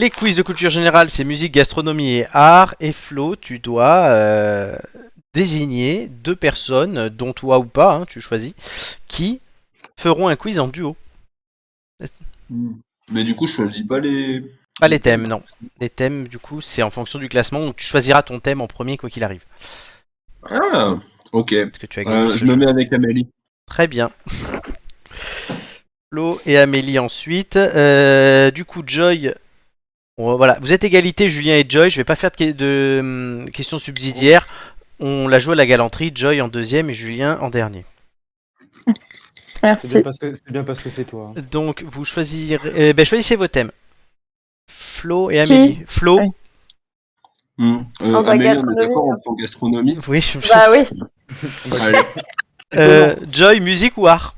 Les quiz de culture générale, c'est musique, gastronomie et art. Et Flo, tu dois désigner deux personnes, dont toi ou pas, hein, tu choisis, qui feront un quiz en duo. Mais du coup, je choisis pas les... Pas les thèmes, non. Les thèmes, du coup, c'est en fonction du classement, donc tu choisiras ton thème en premier, quoi qu'il arrive. Ah, ok. Parce que tu as gagné ce Je me jeu. mets avec Amélie. Très bien. Flo et Amélie ensuite. Du coup, Joy. Voilà, vous êtes égalité, Julien et Joy. Je vais pas faire de questions subsidiaires. On la joue à la galanterie. Joy en deuxième et Julien en dernier. Merci. C'est bien parce que c'est toi. hein. Donc, vous choisirez. Choisissez vos thèmes. Flo et Amélie. Flo. Oui. Amélie, on est gastronomie, d'accord, hein. on prend gastronomie. Oui. Bah oui. Allez. Joy, musique ou art.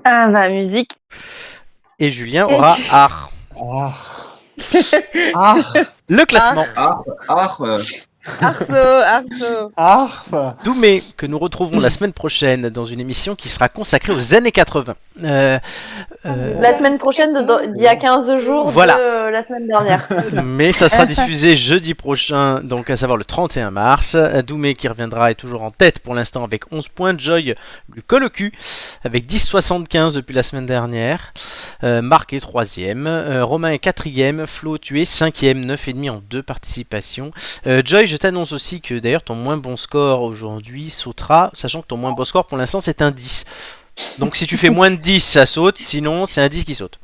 Ah bah musique. Et Julien aura art. Le classement. Art, Arceau. Doumé, que nous retrouvons la semaine prochaine dans une émission qui sera consacrée aux années 80. La semaine prochaine, d'il y a 15 jours Voilà. de la semaine dernière. Mais ça sera diffusé jeudi prochain, donc à savoir le 31 mars. Doumé qui reviendra est toujours en tête pour l'instant avec 11 points. Joy lui colle au cul avec 10,75 depuis la semaine dernière. Marc est 3ème. Romain est 4ème. Flo, tu es 5ème, 9,5 en 2 participations. Joy, je t'annonce aussi que d'ailleurs ton moins bon score aujourd'hui sautera, sachant que ton moins bon score pour l'instant c'est un 10. Donc si tu fais moins de 10, ça saute, sinon c'est un 10 qui saute.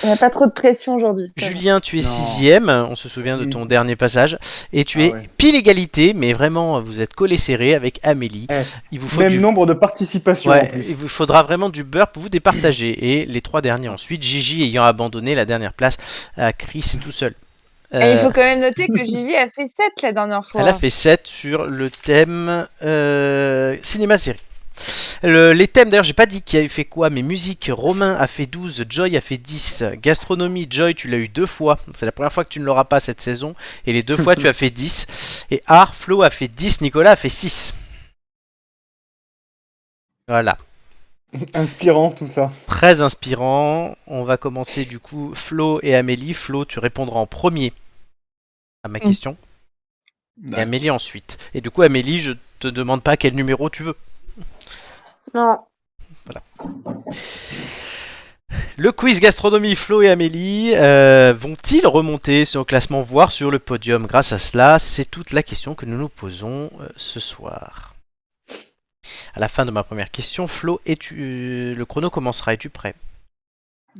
Il n'y a pas trop de pression aujourd'hui. Julien, tu es Non. 6ème, on se souvient de ton dernier passage, et tu es ouais. pile égalité, mais vraiment vous êtes collés serrés avec Amélie. Il vous faut Même nombre de participations. en Ouais, plus. il vous faudra vraiment du beurre pour vous départager. Et les 3 derniers ensuite, Gigi ayant abandonné la dernière place à Chris tout seul. Et il faut quand même noter que Gigi a fait 7 la dernière fois. Elle a fait 7 sur le thème cinéma-série. Les thèmes, d'ailleurs, j'ai pas dit qui avait fait quoi, mais musique, Romain a fait 12, Joy a fait 10. Gastronomie, Joy, tu l'as eu 2 fois. C'est la première fois que tu ne l'auras pas cette saison. Et les 2 fois, tu as fait 10. Et art, Flo a fait 10, Nicolas a fait 6. Voilà. Inspirant tout ça. Très inspirant. On va commencer du coup Flo et Amélie. Flo, tu répondras en premier à ma question. Et Amélie ensuite. Et du coup, Amélie, je te demande pas quel numéro tu veux. Non. Le quiz gastronomie, Flo et Amélie vont-ils remonter sur le classement, voire sur le podium grâce à cela? C'est toute la question que nous nous posons ce soir. À la fin de ma première question, Flo, le chrono commencera. Es-tu prêt?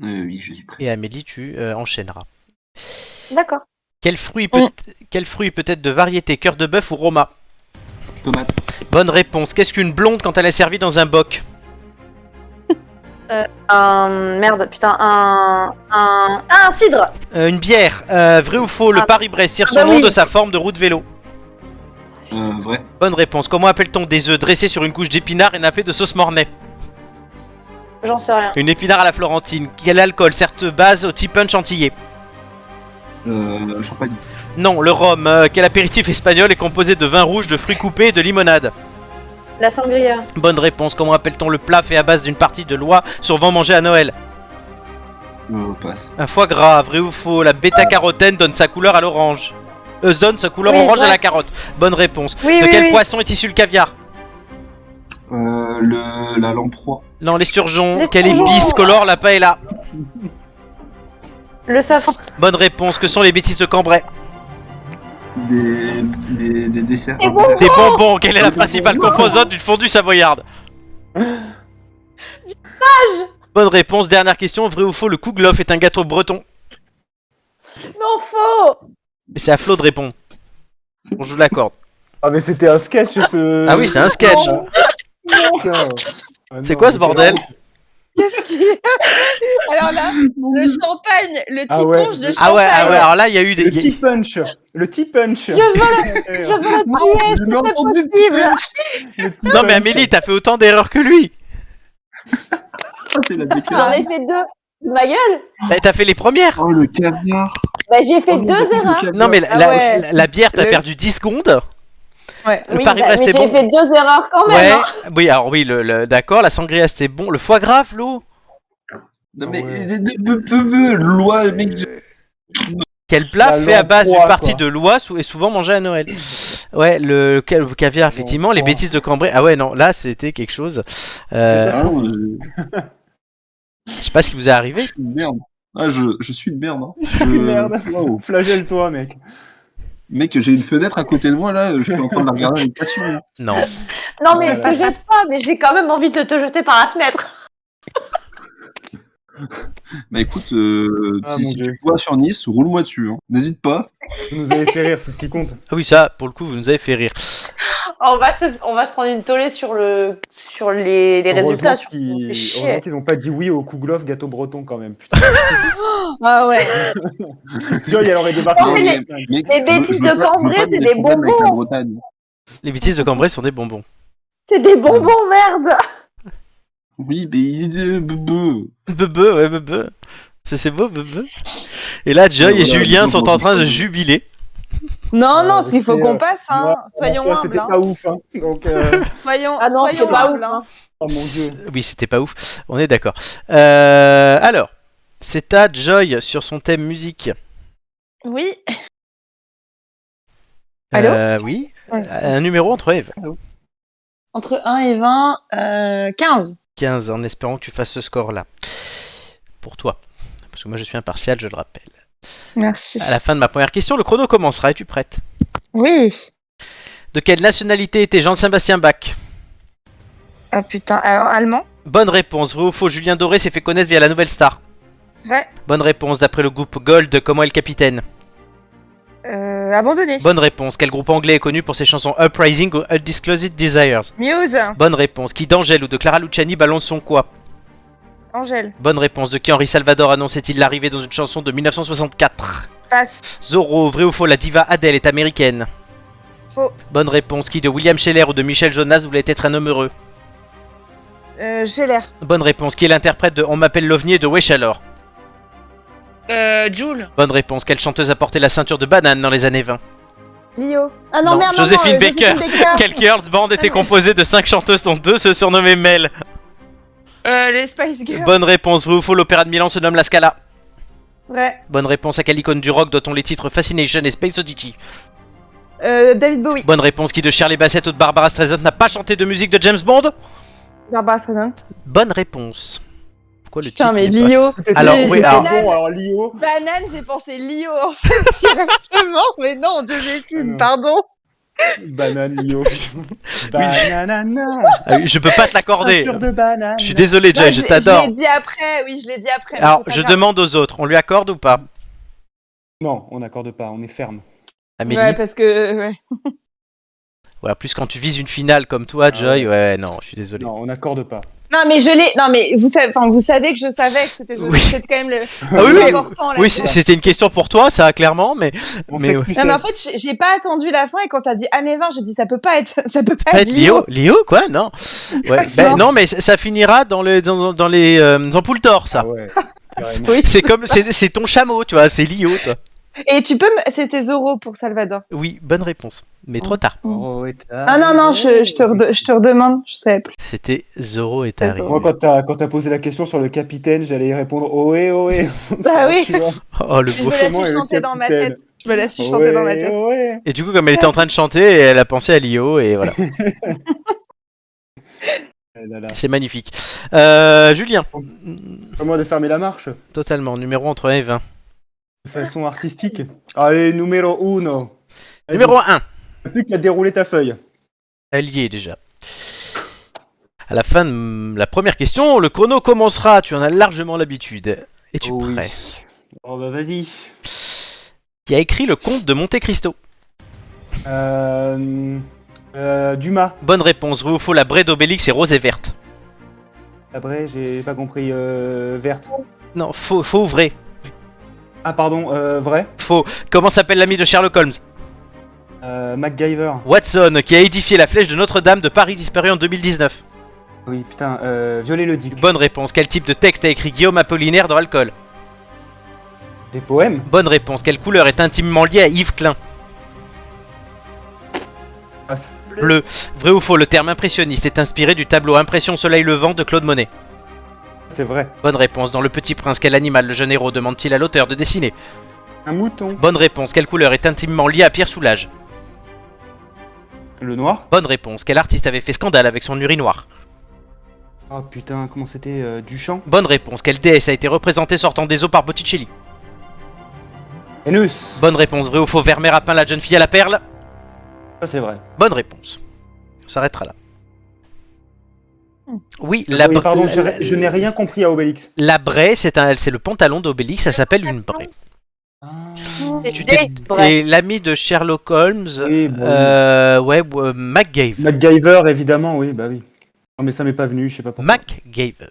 Oui, je suis prêt. Et Amélie, tu enchaîneras. D'accord. Quel fruit peut être de variété cœur de bœuf ou roma? Tomate. Bonne réponse. Qu'est-ce qu'une blonde quand elle est servie dans un boc? Un cidre. Une bière. Vrai ou faux? Le Paris-Brest tire son bah nom oui. de sa forme de roue de vélo. Vrai. Bonne réponse. Comment appelle-t-on des œufs dressés sur une couche d'épinards et nappés de sauce mornay? J'en sais rien. Une épinard à la Florentine. Quel alcool sert de base au tea punch antillais? Champagne. Non, le rhum. Quel apéritif espagnol est composé de vin rouge, de fruits coupés et de limonade? La sangria. Bonne réponse. Comment appelle-t-on le plat fait à base d'une partie de l'oie souvent mangée à Noël? Passe. Un foie gras. Vrai ou faux? La bêta-carotène donne sa couleur à l'orange. Donne sa couleur Oui, orange à ouais. la carotte. Bonne réponse. Oui, De oui, quel oui. poisson est issu le caviar? La lamproie. Non, l'esturgeon. L'esturgeon. Quelle épice colore la paella? Le safran. Bonne réponse. Que sont les bêtises de Cambrai? Des desserts. Et bon. Des bonbons. Quelle est la principale composante d'une fondue savoyarde? Bonne réponse. Dernière question. Vrai ou faux? Le kouglof est un gâteau breton? Non, faux. Mais c'est à Flo de répondre. On joue la corde. Ah mais c'était un sketch ce... Ah oui, c'est un sketch. Putain. Ah C'est non, quoi ce bordel? Qu'est-ce qu'il y a Alors là, le champagne, le Ah petit ouais. punch de Ah ouais, champagne. alors là, il y a eu Le des. tea punch. Le tea punch. Je veux le tuer. J'ai C'est entendu le possible. Le tea Non, mais punch. Amélie, t'as fait autant d'erreurs que lui. C'est la J'en déclaration. ai fait 2. De ma gueule. Bah, t'as fait les premières. Oh, le caviar. Bah j'ai fait Oh, 2 le erreurs. caviar. Non, mais Ah ouais. la bière, t'as Le- perdu 10 secondes. Ouais. Le Oui, Paris-Brest, mais c'est j'ai bon. fait 2 erreurs quand même. Ouais, hein. oui, alors oui, d'accord, la sangria c'était bon. Le foie gras, Flo? Non, mais Ouais. loi, mec. Quel plat La fait à base d'une lamproie, partie quoi. de l'oie est souvent mangé à Noël? Ouais, le caviar, effectivement. Les Lamproie. bêtises de Cambrai. Ah ouais, non, là, c'était quelque chose. Ah, non, Je sais pas ce qui vous est arrivé. je suis une merde. Ah, je suis une merde. Hein. Merde. Waouh. Flagelle-toi, mec. Mec, j'ai une fenêtre à côté de moi, là, je suis en train de la regarder avec passion. Là. Non. Non, mais je Voilà. te jette pas, mais j'ai quand même envie de te jeter par la fenêtre. Bah écoute, Ah, si mon tu Dieu. vois sur Nice, roule-moi dessus. Hein. N'hésite pas. Vous nous avez fait rire, c'est ce qui compte. Ah oui, ça, pour le coup, vous nous avez fait rire. On va se prendre une tollée sur les résultats. Heureusement qu'ils ont pas dit oui au Kouglof gâteau breton quand même. Putain. Ah ouais. Joy, elle aurait débarqué. Non, mais mec, les je veux- bêtises je veux de pas- je veux Cambrai, pas c'est des des problèmes avec la bonbons. Bretagne. Les bêtises de Cambrai sont des bonbons. C'est des bonbons, merde. Oui, mais Bebe, ouais, bebe. C'est beau, bebe. Et là, Joy et Voilà, Julien bebe, sont en train de bebe. jubiler. Non, non, il faut c'était, qu'on passe, hein. Soyons ça, humbles, c'était hein. pas ouf, hein. Donc, Soyons, Ah non, soyons c'est pas humbles, ouf. hein. oh mon dieu. Oui, c'était pas ouf. On est d'accord. Alors, c'est à Joy sur son thème musique. Oui. Allô Oui. Ouais. Un numéro entre Eve. Entre 1 et 20, 15. 15, en espérant que tu fasses ce score-là. Pour toi. Parce que moi, je suis impartial, je le rappelle. Merci. À la fin de ma première question, le chrono commencera. Es-tu prête? Oui. De quelle nationalité était Jean-Sébastien Bach? Ah putain, alors allemand? Bonne réponse. Vrai ou faux, Julien Doré s'est fait connaître via la Nouvelle Star. Vrai. Bonne réponse. D'après le groupe Gold, comment est le capitaine? Abandonné. Bonne réponse. Quel groupe anglais est connu pour ses chansons Uprising ou Undisclosed Desires? Muse. Bonne réponse. Qui d'Angèle ou de Clara Luciani balance son quoi? Angèle. Bonne réponse. De qui Henri Salvador annonçait-il l'arrivée dans une chanson de 1964? Passe. Zorro, vrai ou faux, la diva Adele est américaine? Faux. Bonne réponse. Qui de William Scheller ou de Michel Jonas voulait être un homme heureux? J'ai l'air. Bonne réponse. Qui est l'interprète de On m'appelle l'OVNI de Wesh alors? Joule. Bonne réponse. Quelle chanteuse a porté la ceinture de banane dans les années 20? Lio. Ah non, Non, merde, Joséphine non, Baker. Quelle girls band était composée de 5 chanteuses dont 2 se surnommaient Mel? Les Spice Girls. Bonne réponse. Vrai ou faux, l'opéra de Milan se nomme La Scala? Vrai. Bonne réponse. À quelle icône du rock doit-on les titres Fascination et Space Oddity? David Bowie. Bonne réponse. Qui de Shirley Bassett ou de Barbara Streisand n'a pas chanté de musique de James Bond? Barbara Streisand. Bonne réponse. Pourquoi le Putain, titre mais n'est pas- Lio. Alors, J'ai- oui, j'ai alors- banane. Bon, alors Lio. Banane, j'ai pensé Lio en fait, directement. Mais non, Joséphine, non. pardon. Banane, Lio. Bananana. Ah oui, je peux pas te l'accorder. Ceinture de banane. Je suis désolé, Joy, Ouais, je Je t'adore. l'ai dit après, oui, je l'ai dit après. mais Alors, c'est pas je grave. demande aux autres, on lui accorde ou pas? Non, on n'accorde pas, on est ferme. Amélie? Ouais, parce que. Ouais. Ouais, en plus quand tu vises une finale comme toi, Joy, ouais, non, je suis désolé. Non, on n'accorde pas. Non, mais je l'ai. Non, mais vous savez que je savais que c'était Oui. c'était quand même le Ah oui, plus oui, important. Là, oui, c'était une question pour toi, ça, clairement, mais... On Mais sait que ouais. tu Non, mais sais. en fait, j'ai pas attendu la fin et quand t'as dit années 20, j'ai dit ça peut pas être, ça peut pas Pas être être Lio. Léo? Léo, quoi? Non. Ouais, ben, non, mais ça finira dans les ampoules d'or, ça. Ah ouais, carrément. Oui. C'est comme, c'est ton chameau, tu vois, c'est Lio, toi. Et tu peux me. C'était Zoro pour Salvador. Oui, bonne réponse, mais trop tard. Oh, est Ah non, non, je te redemande, je savais plus. C'était Zoro est C'est arrivé. Zoro. Moi, quand t'as posé la question sur le capitaine, j'allais y répondre ohé, ohé. Bah oui. Tu vois. Oh, le Je beau. me la Comment est suis le chanter dans ma capitaine tête. Je me la suis chanter dans ma tête. Ohé. Et du coup, comme elle était en train de chanter, elle a pensé à Lio, et voilà. Eh là là. C'est magnifique. Julien, À moi de fermer la marche. totalement, numéro entre 1 et 20. De façon artistique. Allez, numéro 1. Numéro 1. Plus qu'à dérouler ta feuille. Elle y est déjà. À la fin de la première question, le chrono commencera. Tu en as largement l'habitude. Es-tu Oh oui. prêt? Oh bah vas-y. Qui a écrit le conte de Monte Cristo? Dumas. Bonne réponse. Vrai ou faux, la braie d'Obélix est rose et verte? Après, j'ai pas compris. Verte. Non, faux, faux ou vrai? Ah pardon, vrai. Faux. Comment s'appelle l'ami de Sherlock Holmes? MacGyver. Watson, qui a édifié la flèche de Notre-Dame de Paris disparue en 2019. Oui, putain, Violet-le-Duc. Bonne réponse. Quel type de texte a écrit Guillaume Apollinaire dans Alcool? Des poèmes. Bonne réponse. Quelle couleur est intimement liée à Yves Klein? Passe. Bleu. Vrai ou faux, le terme impressionniste est inspiré du tableau Impression Soleil Levant de Claude Monet? C'est vrai. Bonne réponse. Dans Le Petit Prince, quel animal le jeune héros demande-t-il à l'auteur de dessiner? Un mouton. Bonne réponse. Quelle couleur est intimement liée à Pierre Soulages? Le noir. Bonne réponse. Quel artiste avait fait scandale avec son urinoir? Oh putain, comment c'était Duchamp. Bonne réponse. Quelle déesse a été représentée sortant des eaux par Botticelli? Vénus. Bonne réponse. Vrai ou faux, Vermeer a peint la jeune fille à la perle? Ça c'est vrai. Bonne réponse. On s'arrêtera là. Oui, Oui, pardon, je n'ai rien compris à Obélix. la braie, c'est le pantalon d'Obélix, ça s'appelle une braie. C'est Tu des vrais. Et l'ami de Sherlock Holmes, Oui, bon, MacGyver. MacGyver, évidemment, oui, bah oui. Non, mais ça m'est pas venu, je sais pas pourquoi. MacGyver.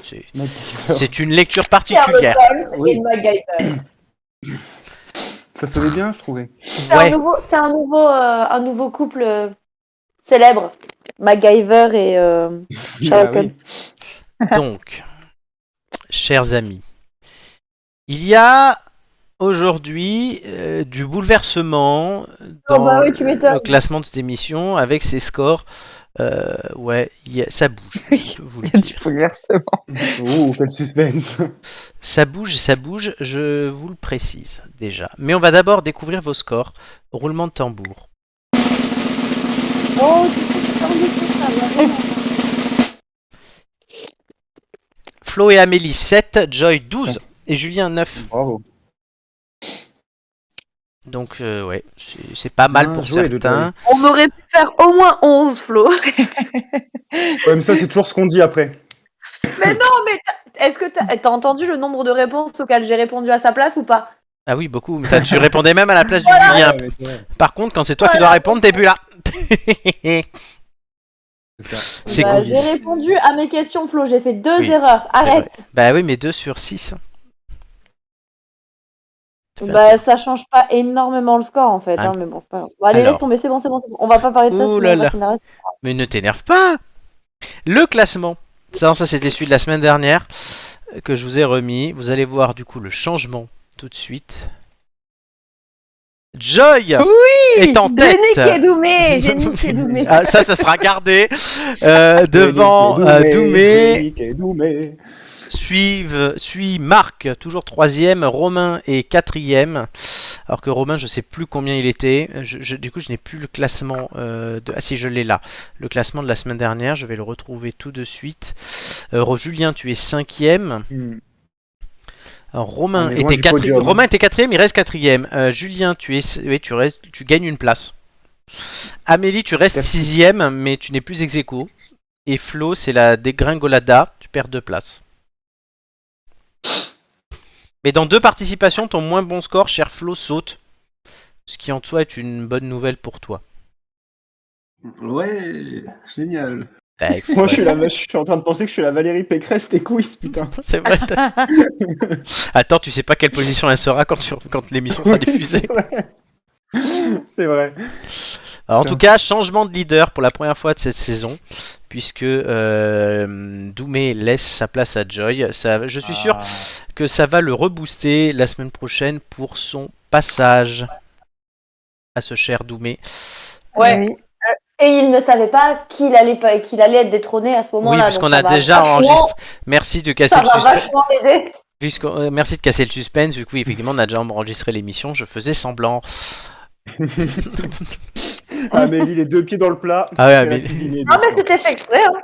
C'est- MacGyver. C'est une lecture particulière. Oui. Et MacGyver. Ça sonnait bien, je trouvais. C'est Ouais. un nouveau couple célèbre. MacGyver et Sherlock Ah oui. Holmes. Donc, chers amis, il y a aujourd'hui du bouleversement dans bah oui, tu m'étonnes. le classement de cette émission avec ses scores. Ouais, ça bouge. Je peux vous le Il y a du dire. bouleversement. Oh, quel suspense. Ça bouge, je vous le précise déjà. Mais on va d'abord découvrir vos scores. Roulement de tambour. Oh, tu peux ça, vraiment. Flo et Amélie 7, Joy 12 et Julien 9. Bravo. Donc ouais, c'est pas mal Bien pour joué, certains. On aurait pu faire au moins 11, Flo. Ouais, mais ça, c'est toujours ce qu'on dit après. Mais non, mais est-ce que t'as entendu le nombre de réponses auxquelles j'ai répondu à sa place ou pas? Ah oui, beaucoup. Mais tu répondais même à la place du Julien. Ouais, mais c'est vrai. Par contre, quand c'est toi qui dois répondre, t'es plus là. C'est ça. C'est Bah, cool. j'ai répondu à mes questions, Flo. J'ai fait 2 Oui, erreurs. C'est Arrête. vrai. Bah oui, mais 2 sur 6. Bah, ça change pas énormément le score en fait, Ah. hein, mais bon, c'est pas grave. Bon, allez, Alors. laisse tomber, c'est bon. On va pas parler de ça, Ouh sinon là on va là. s'énerver. Mais ne t'énerve pas. Le classement. Ça c'était celui de la semaine dernière que je vous ai remis. Vous allez voir du coup le changement tout de suite. Joy est en J'ai tête. niqué Doumé. J'ai niqué Doumé. Ah, ça sera gardé. Devant Doumé. Suit Marc, toujours 3ème, Romain est 4ème, alors que Romain, je sais plus combien il était, du coup je n'ai plus le classement, ah si je l'ai là, le classement de la semaine dernière, je vais le retrouver tout de suite. Julien, tu es 5ème, alors, Romain On est loin était du podium. 4ème, Romain était 4ème, il reste 4ème, Julien, oui, tu gagnes une place, Amélie, tu restes 6ème, mais tu n'es plus ex aequo, et Flo, c'est la dégringolada, tu perds 2 places. Mais dans 2 participations, ton moins bon score, cher Flo, saute. Ce qui en soi est une bonne nouvelle pour toi. Ouais, génial. Bah, Moi, je suis en train de penser que je suis la Valérie Pécresse des quiz, putain. C'est vrai. Attends, tu sais pas quelle position elle sera quand l'émission sera diffusée. C'est vrai. Alors, en tout cas, changement de leader pour la première fois de cette saison, puisque Doumé laisse sa place à Joy. Je suis sûr que ça va le rebooster la semaine prochaine pour son passage à ce cher Doumé. Ouais. Oui. Et il ne savait pas qu'il allait être détrôné à ce Oui, moment-là. puisqu'on donc a ça va déjà vachement- enregistré. Merci de casser Ça le va suspense. vachement l'aider. Merci de casser le suspense, vu que oui, effectivement, on a déjà enregistré l'émission, je faisais semblant. Amélie, les 2 pieds dans le plat. Ah ouais, c'est la Amélie. cuisinier, Non, bien mais sûr. c'était fait exprès. Hein.